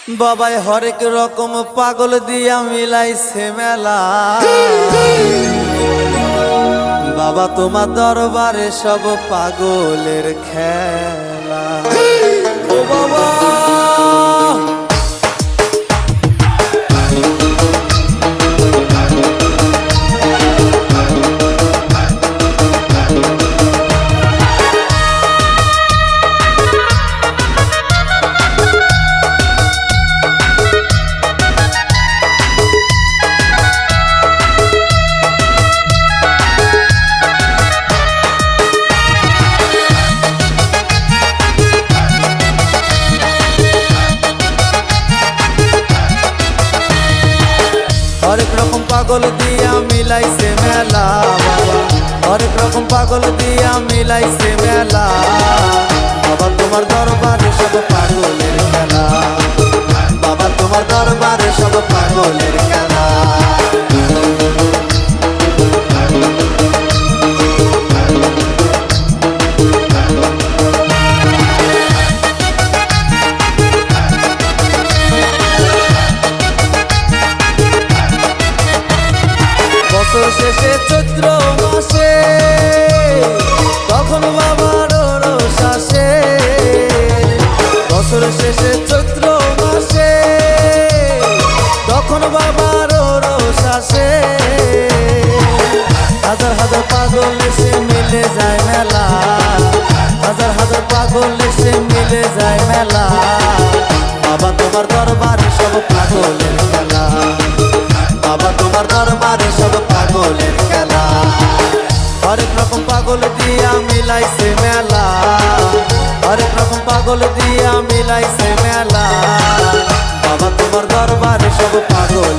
বাবাই হরেক রকম পাগল দিয়া মিলাইছে মেলা। বাবা তোমার দরবারে সব পাগলের খেলা। ও বাবা হরেক রকম পাগল দিয়া মিলাইছে মেলা। বাবা হরেক রকম পাগল দিয়া মিলাইছে মেলা। বাবা তোমার দরবারে সব পাগলের খেলা। বাবা তোমার দরবারে সব পাগলের খেলা। বছর শেষে চৈত্র মাসে তখন বাবার রোষ আসে। বছর শেষে চৈত্র মাসে তখন বাবার রোষ আসে। হাজার হাজার পাগল এসে মিলে যায় মেলা। হাজার হাজার পাগল এসে মিলে যায় মেলা। বাবা তোমার দরবারে সব পাগলের খেলা। বাবা তোমার দরবারে সব পাগলের খেলা। হরেক রকম পাগল দিয়া মিলাইছে মেলা। হরেক রকম পাগল দিয়া মিলাইছে মেলা। বাবা তোমার দরবারে সব পাগল